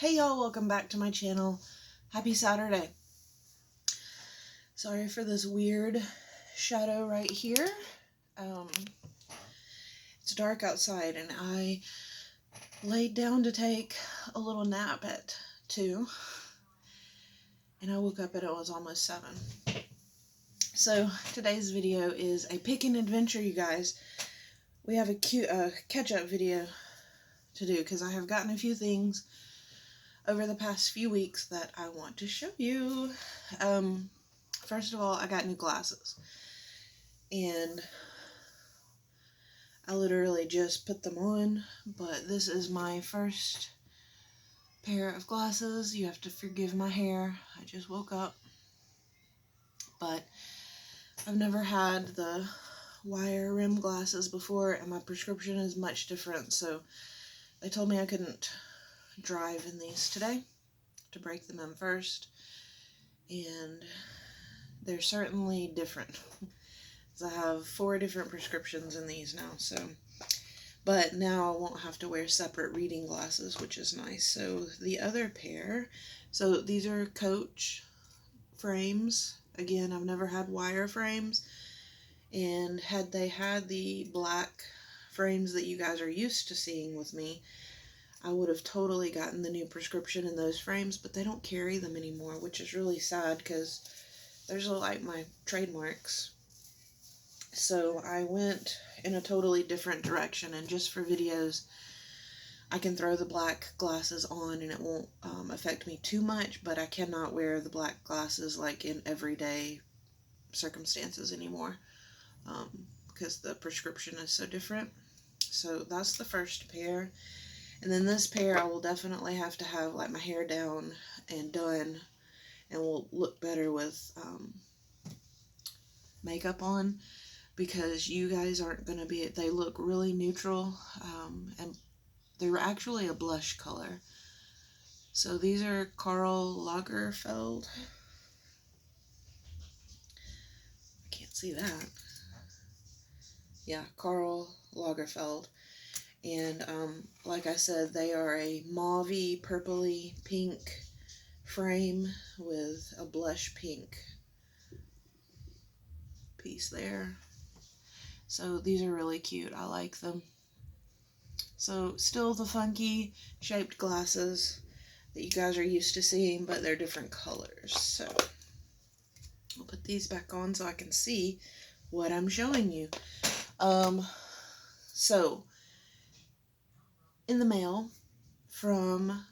Hey y'all, welcome back to my channel. Happy Saturday. Sorry for this weird shadow right here. It's dark outside and I laid down to take a little nap at 2 and I woke up and it was almost 7. So today's video is a Pickin Adventure, you guys. We have a cute catch-up video to do because I have gotten a few things over the past few weeks that I want to show you. First of all, I got new glasses and I literally just put them on, but this is my first pair of glasses. You have to forgive my hair. I just woke up, but I've never had the wire rim glasses before and my prescription is much different, so they told me I couldn't drive in these today, to break them in first, and they're certainly different. I have 4 different prescriptions in these now, so, but now I won't have to wear separate reading glasses, which is nice. So the other pair, so these are Coach frames. Again, I've never had wire frames, and had they had the black frames that you guys are used to seeing with me, I would have totally gotten the new prescription in those frames, but they don't carry them anymore, which is really sad because those are like my trademarks. So I went in a totally different direction, and just for videos I can throw the black glasses on and it won't affect me too much, but I cannot wear the black glasses like in everyday circumstances anymore because the prescription is so different. So that's the first pair. And then this pair I will definitely have to have like my hair down and done, and will look better with makeup on, because you guys aren't going to be, they look really neutral, and they're actually a blush color. So these are Karl Lagerfeld. I can't see that. Yeah, Karl Lagerfeld. And like I said, they are a mauvey, purpley, pink frame with a blush pink piece there. So these are really cute. I like them. So still the funky shaped glasses that you guys are used to seeing, but they're different colors. So I'll put these back on so I can see what I'm showing you. So in the mail from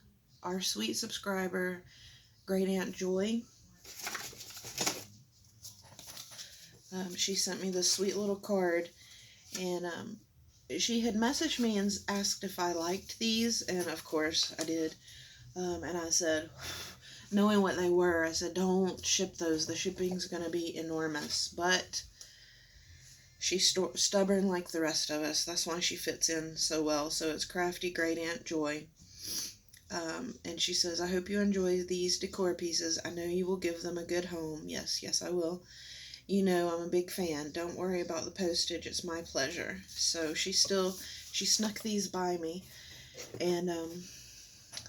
our sweet subscriber, Great Aunt Joy, she sent me this sweet little card, and she had messaged me and asked if I liked these, and of course I did. And I said, knowing what they were, I said, don't ship those. The shipping's going to be enormous. But she's stubborn like the rest of us. That's why she fits in so well. So it's Crafty Great Aunt Joy. And she says, I hope you enjoy these decor pieces. I know you will give them a good home. Yes, yes, I will. You know I'm a big fan. Don't worry about the postage. It's my pleasure. So she snuck these by me. And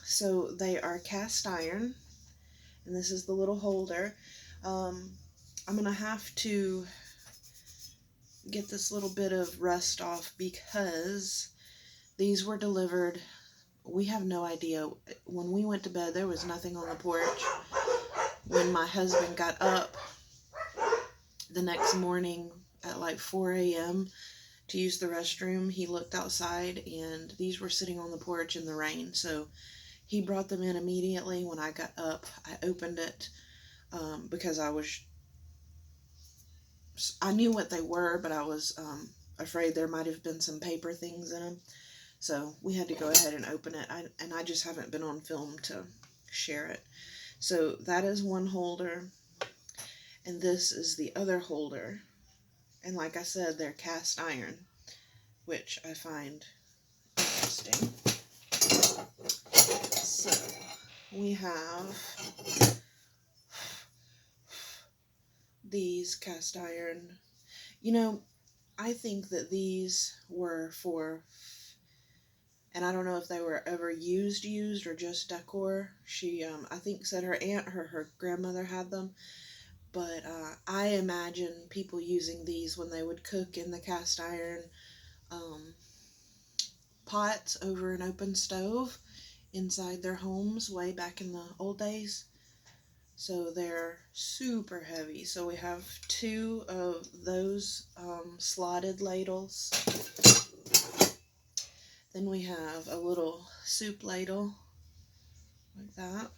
so they are cast iron. And this is the little holder. I'm going to have to get this little bit of rust off because these were delivered. We have no idea. When we went to bed, there was nothing on the porch. When my husband got up the next morning at like 4 a.m. to use the restroom, he looked outside and these were sitting on the porch in the rain. So he brought them in immediately. When I got up, I opened it because I knew what they were, but I was afraid there might have been some paper things in them. So we had to go ahead and open it. And I just haven't been on film to share it. So that is one holder. And this is the other holder. And like I said, they're cast iron, which I find interesting. So we have these cast iron. You know, I think that these were for And I don't know if they were ever used or just decor. She, I think said her grandmother had them. But I imagine people using these when they would cook in the cast iron um, pots over an open stove inside their homes way back in the old days. So they're super heavy. So we have 2 of those slotted ladles. Then we have a little soup ladle like that.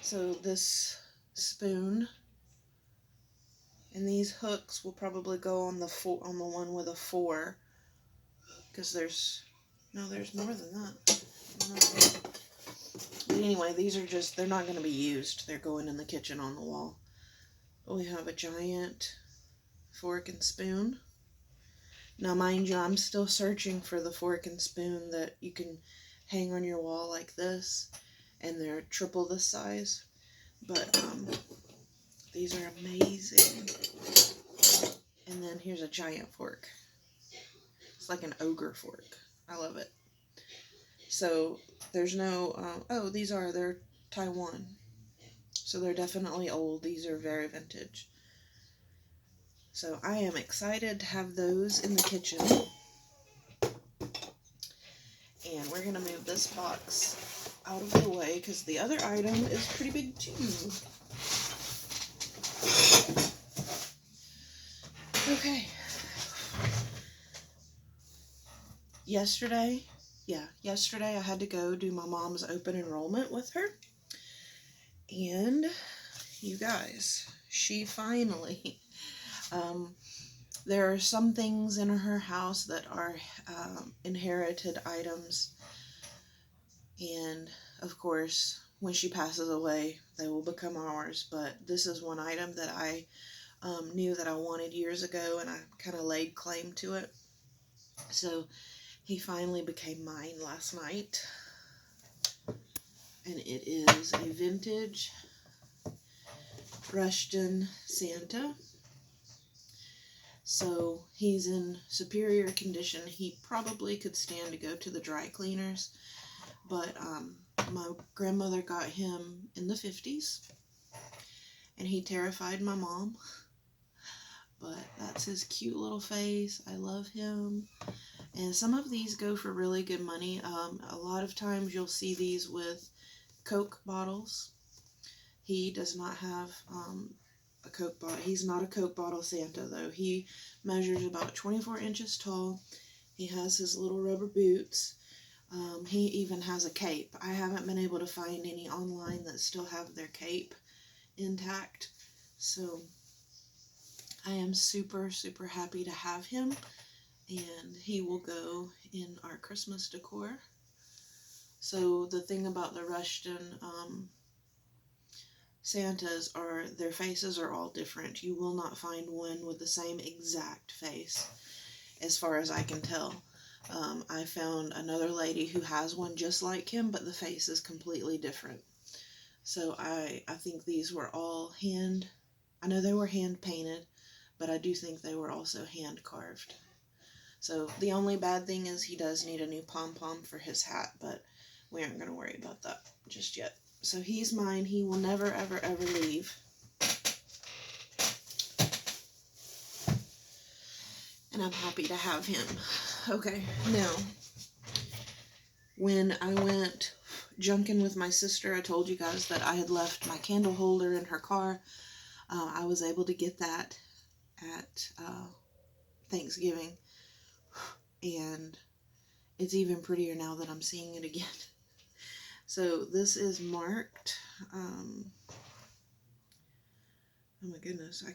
So this spoon and these hooks will probably go on the one with a 4, because there's more than that. But anyway, these are just, they're not going to be used. They're going in the kitchen on the wall. But we have a giant fork and spoon. Now, mind you, I'm still searching for the fork and spoon that you can hang on your wall like this, and they're triple this size. But these are amazing. And then here's a giant fork. It's like an ogre fork. I love it. So there's no, they're Taiwan. So they're definitely old. These are very vintage. So I am excited to have those in the kitchen. And we're going to move this box out of the way because the other item is pretty big too. Okay. Yesterday I had to go do my mom's open enrollment with her. And you guys, she finally, there are some things in her house that are inherited items. And of course, when she passes away, they will become ours. But this is one item that I knew that I wanted years ago, and I kind of laid claim to it. So he finally became mine last night. And it is a vintage Rushton Santa. So he's in superior condition. He probably could stand to go to the dry cleaners. But my grandmother got him in the 50s. And he terrified my mom. But that's his cute little face. I love him. And some of these go for really good money. A lot of times you'll see these with Coke bottles. He does not have a Coke bottle. He's not a Coke bottle Santa, though. He measures about 24 inches tall. He has his little rubber boots. He even has a cape. I haven't been able to find any online that still have their cape intact. So I am super, super happy to have him. And he will go in our Christmas decor. So the thing about the Rushton Santas are their faces are all different. You will not find one with the same exact face, as far as I can tell. I found another lady who has one just like him, but the face is completely different. So I think these were all I know they were hand painted, but I do think they were also hand carved. So the only bad thing is he does need a new pom-pom for his hat, but we aren't going to worry about that just yet. So he's mine. He will never, ever, ever leave. And I'm happy to have him. Okay, now, when I went junking with my sister, I told you guys that I had left my candle holder in her car. I was able to get that at Thanksgiving. And it's even prettier now that I'm seeing it again. So this is marked. Oh my goodness, I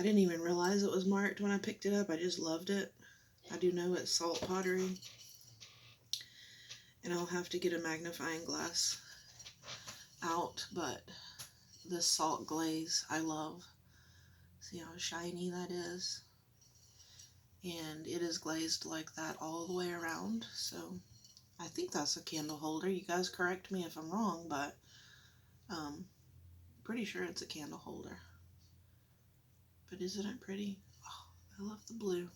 didn't even realize it was marked when I picked it up. I just loved it. I do know it's Salt Pottery. And I'll have to get a magnifying glass out, but this salt glaze I love. See how shiny that is? And it is glazed like that all the way around, so I think that's a candle holder. You guys correct me if I'm wrong, but pretty sure it's a candle holder. But isn't it pretty? Oh, I love the blue.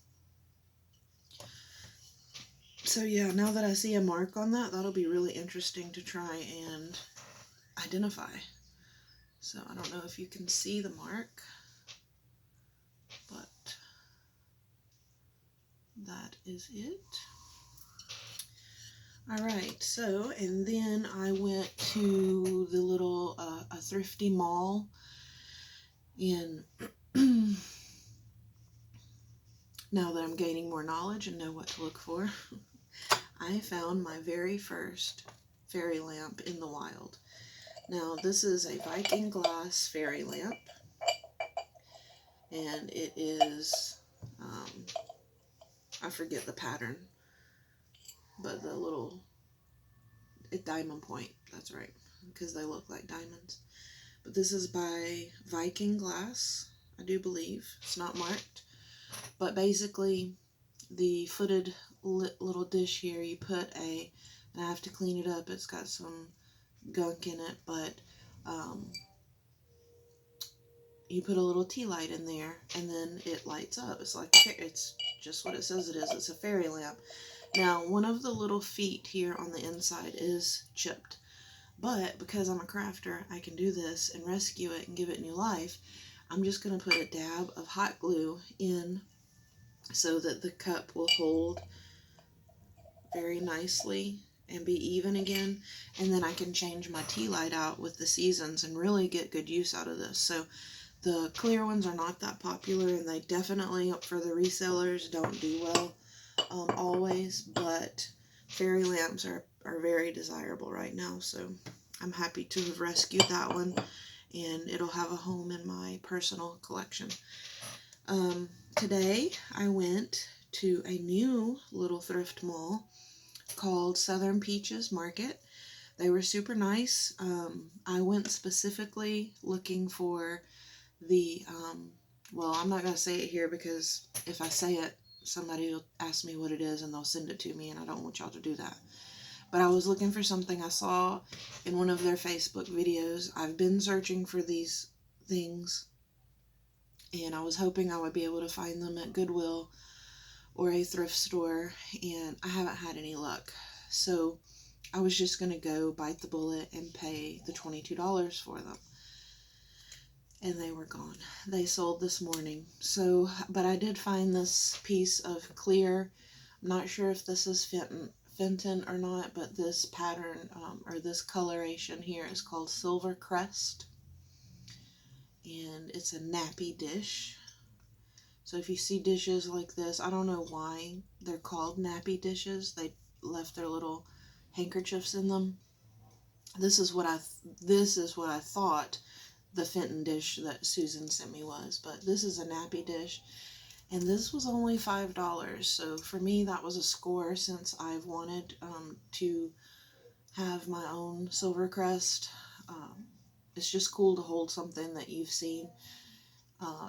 So yeah, now that I see a mark on that, that'll be really interesting to try and identify. So I don't know if you can see the mark, but that is it. Alright, so, and then I went to the little, a thrifty mall, and now that I'm gaining more knowledge and know what to look for, I found my very first fairy lamp in the wild. Now, this is a Viking glass fairy lamp, and it is, I forget the pattern, but the little, diamond point, that's right, because they look like diamonds. But this is by Viking glass, I do believe. It's not marked, but basically the footed little dish here, you put and I have to clean it up, it's got some gunk in it, but you put a little tea light in there and then it lights up. It's like, it's just what it says it is. It's a fairy lamp. Now, one of the little feet here on the inside is chipped, but because I'm a crafter, I can do this and rescue it and give it new life. I'm just going to put a dab of hot glue in so that the cup will hold very nicely and be even again, and then I can change my tea light out with the seasons and really get good use out of this. So the clear ones are not that popular, and they definitely, for the resellers, don't do well always, but fairy lamps are very desirable right now, so I'm happy to have rescued that one, and it'll have a home in my personal collection. Today I went to a new little thrift mall called Southern Peaches Market. They were super nice. I went specifically looking for the, well, I'm not going to say it here because if I say it, somebody will ask me what it is and they'll send it to me, and I don't want y'all to do that. But I was looking for something I saw in one of their Facebook videos. I've been searching for these things, and I was hoping I would be able to find them at Goodwill or a thrift store, and I haven't had any luck. So I was just going to go bite the bullet and pay the $22 for them. And they were gone. They sold this morning. So, but I did find this piece of clear. I'm not sure if this is Fenton or not, but this pattern, or this coloration here is called Silver Crest. And it's a nappy dish. So if you see dishes like this, I don't know why they're called nappy dishes. They left their little handkerchiefs in them. This is what I thought the Fenton dish that Susan sent me was, but this is a nappy dish, and this was only $5. So for me, that was a score, since I've wanted to have my own Silver Crest. It's just cool to hold something that you've seen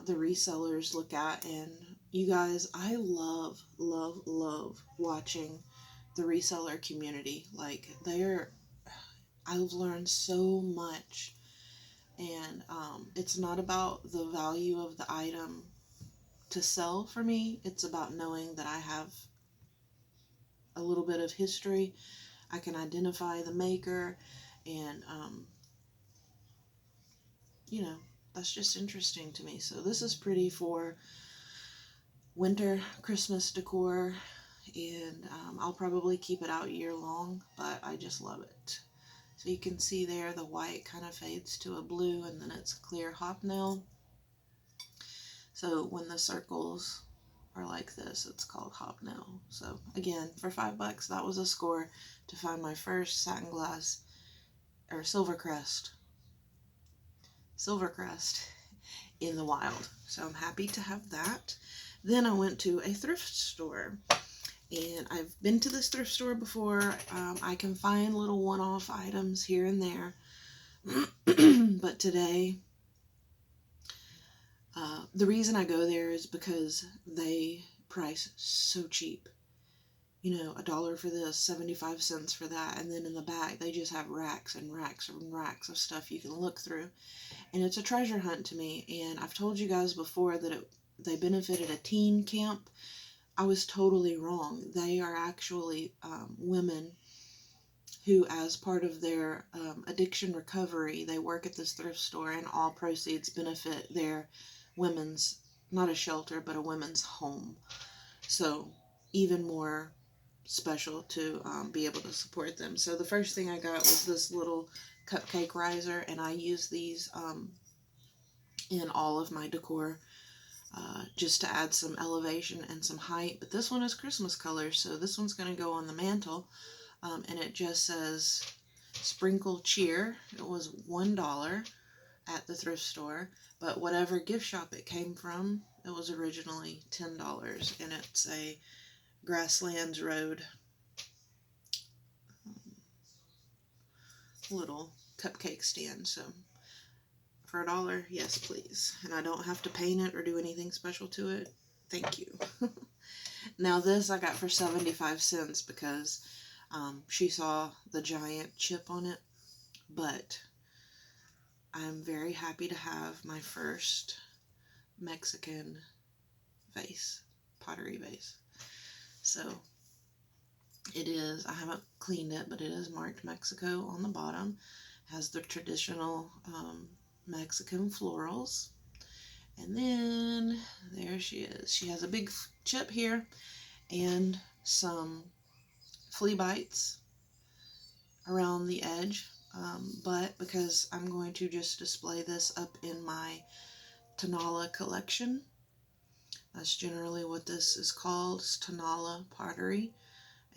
the resellers look at. And you guys, I love watching the reseller community. Like, I've learned so much. And it's not about the value of the item to sell for me. It's about knowing that I have a little bit of history. I can identify the maker, and you know, that's just interesting to me. So this is pretty for winter Christmas decor, and I'll probably keep it out year long, but I just love it. So you can see there the white kind of fades to a blue, and then it's clear hobnail. So when the circles are like this, it's called hobnail. So again, for $5, that was a score to find my first satin glass, or Silver Crest in the wild. So I'm happy to have that. Then I went to a thrift store, and I've been to this thrift store before. I can find little one-off items here and there, but today, the reason I go there is because they price so cheap. you know, $1 for this, 75 cents for that. And then in the back, they just have racks and racks and racks of stuff you can look through. And it's a treasure hunt to me. And I've told you guys before that they benefited a teen camp. I was totally wrong. They are actually women who, as part of their addiction recovery, they work at this thrift store, and all proceeds benefit their women's, not a shelter, but a women's home. So even more special to be able to support them. So the first thing I got was this little cupcake riser, and I use these in all of my decor just to add some elevation and some height. But this one is Christmas colors, so this one's going to go on the mantle, and it just says Sprinkle Cheer. It was $1 at the thrift store, but whatever gift shop it came from, it was originally $10, and it's a Grasslands Road little cupcake stand. So for $1, yes please. And I don't have to paint it or do anything special to it. Thank you. Now this I got for 75 cents because she saw the giant chip on it. But I'm very happy to have my first Mexican vase, pottery vase. So it is, I haven't cleaned it, but it is marked Mexico on the bottom. Has the traditional Mexican florals. And then there she is. She has a big chip here and some flea bites around the edge. But because I'm going to just display this up in my Tanala collection, that's generally what this is called, it's Tanala Pottery.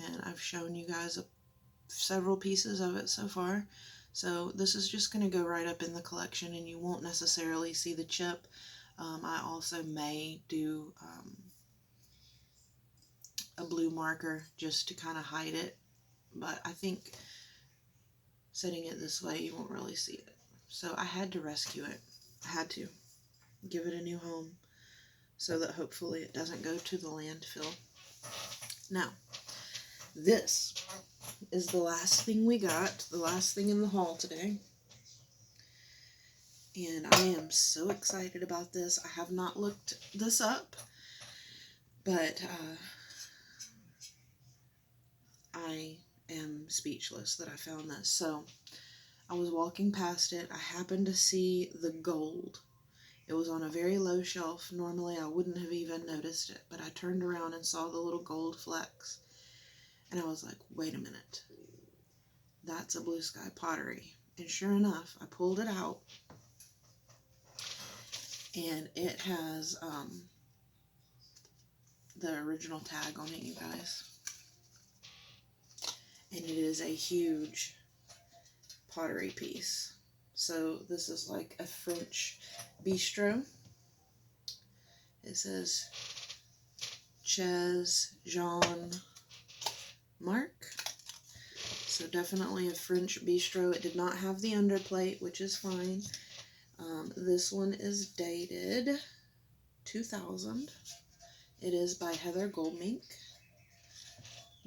And I've shown you guys several pieces of it so far. So this is just going to go right up in the collection, and you won't necessarily see the chip. I also may do a blue marker just to kind of hide it, but I think setting it this way you won't really see it. So I had to rescue it. I had to give it a new home so that hopefully it doesn't go to the landfill. Now, this is the last thing we got, the last thing in the haul today. And I am so excited about this. I have not looked this up, but I am speechless that I found this. So I was walking past it. I happened to see the gold. It was on a very low shelf. Normally I wouldn't have even noticed it, but I turned around and saw the little gold flecks. And I was like, wait a minute. That's a Blue Sky Pottery. And sure enough, I pulled it out. And it has the original tag on it, you guys. And it is a huge pottery piece. So this is like a French bistro. It says Chez Jean Marc. So definitely a French bistro. It did not have the underplate, which is fine. This one is dated 2000. It is by Heather Goldmink.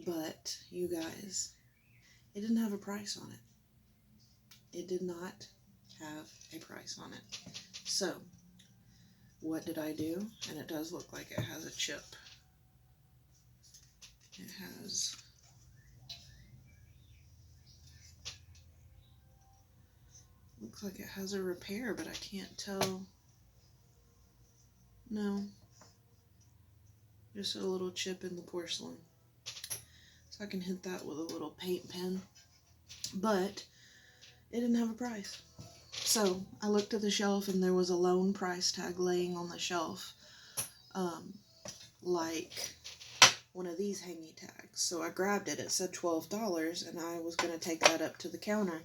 But you guys, it didn't have a price on it. It did not have a price on it. So what did I do? And it does look like it has a chip. It has looks like it has a repair, but I can't tell. No. Just a little chip in the porcelain. So I can hit that with a little paint pen. But it didn't have a price. So I looked at the shelf and there was a lone price tag laying on the shelf. Like one of these hangy tags. So I grabbed it. It said $12 and I was going to take that up to the counter.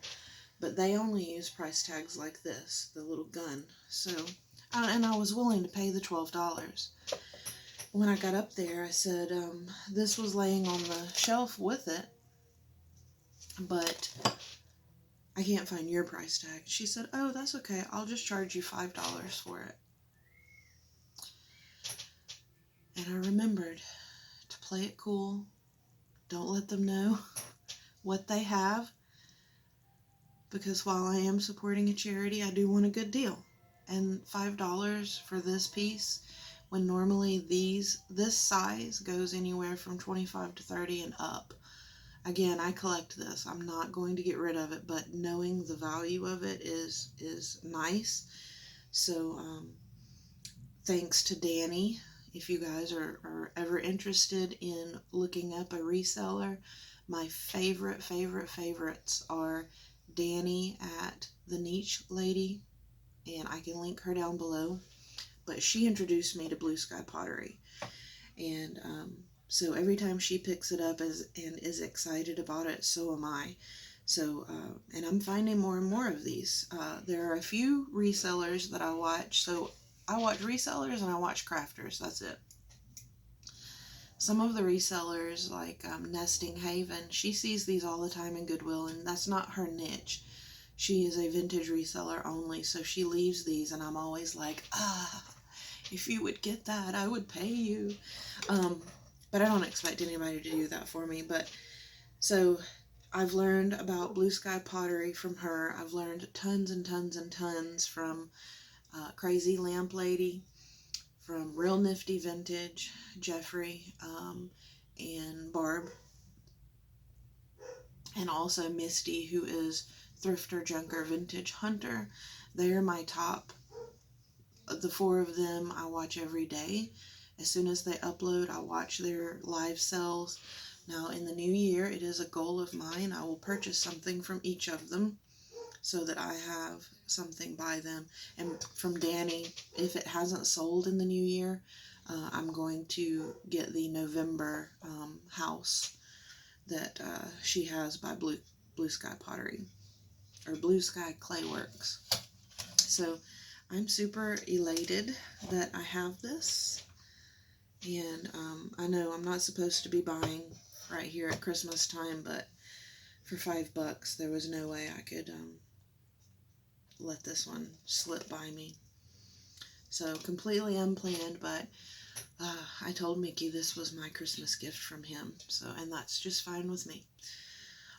But they only use price tags like this, the little gun. So, and I was willing to pay the $12. When I got up there, I said, this was laying on the shelf with it, but I can't find your price tag. She said, oh, that's okay. I'll just charge you $5 for it. And I remembered to play it cool Don't let them know what they have, because while I am supporting a charity, I do want a good deal. And $5 for this piece, when normally this size goes anywhere from 25 to 30 and up. Again, I collect this. I'm not going to get rid of it, but knowing the value of it is nice. So thanks to Danny. If you guys are ever interested in looking up a reseller, my favorites are Danny at the Niche Lady, and I can link her down below. But she introduced me to Blue Sky Pottery, and so every time she picks it up and is excited about it, so am I. So, and I'm finding more and more of these. There are a few resellers that I watch. So I watch resellers and I watch crafters. That's it. Some of the resellers, like Nesting Haven, she sees these all the time in Goodwill, and that's not her niche. She is a vintage reseller only, so she leaves these, and I'm always like, if you would get that, I would pay you. But I don't expect anybody to do that for me. But so I've learned about Blue Sky Pottery from her. I've learned tons and tons and tons from Crazy Lamp Lady, from Real Nifty Vintage, Jeffrey, and Barb, and also Misty, who is Thrifter, Junker, Vintage Hunter. They're my top. The four of them I watch every day. As soon as they upload, I watch their live sales. Now, in the new year, it is a goal of mine. I will purchase something from each of them so that I have something by them. And from Danny, if it hasn't sold in the new year, I'm going to get the November house that she has by Blue Sky Pottery, or Blue Sky Clayworks. So I'm super elated that I have this. And I know I'm not supposed to be buying right here at Christmas time, but for $5, there was no way I could let this one slip by me. So completely unplanned, but I told Mickey this was my Christmas gift from him. So, and that's just fine with me.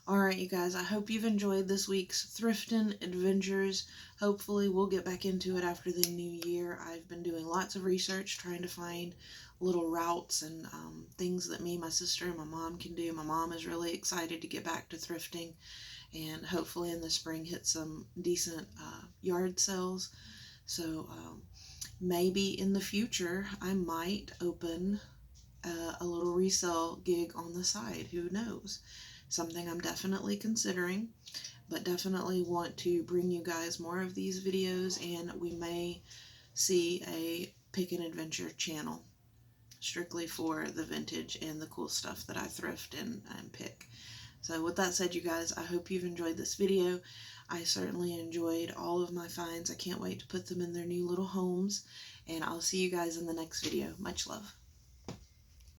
Alright, you guys, I hope you've enjoyed this week's Thrifting Adventures. Hopefully we'll get back into it after the new year. I've been doing lots of research, trying to find little routes and things that me, my sister, and my mom can do. My mom is really excited to get back to thrifting, and hopefully in the spring hit some decent yard sales. So maybe in the future I might open a little resale gig on the side. Who knows? Something I'm definitely considering, but definitely want to bring you guys more of these videos, and we may see a Pickin Adventure channel strictly for the vintage and the cool stuff that I thrift and pick. So with that said, you guys, I hope you've enjoyed this video. I certainly enjoyed all of my finds. I can't wait to put them in their new little homes, and I'll see you guys in the next video. Much love.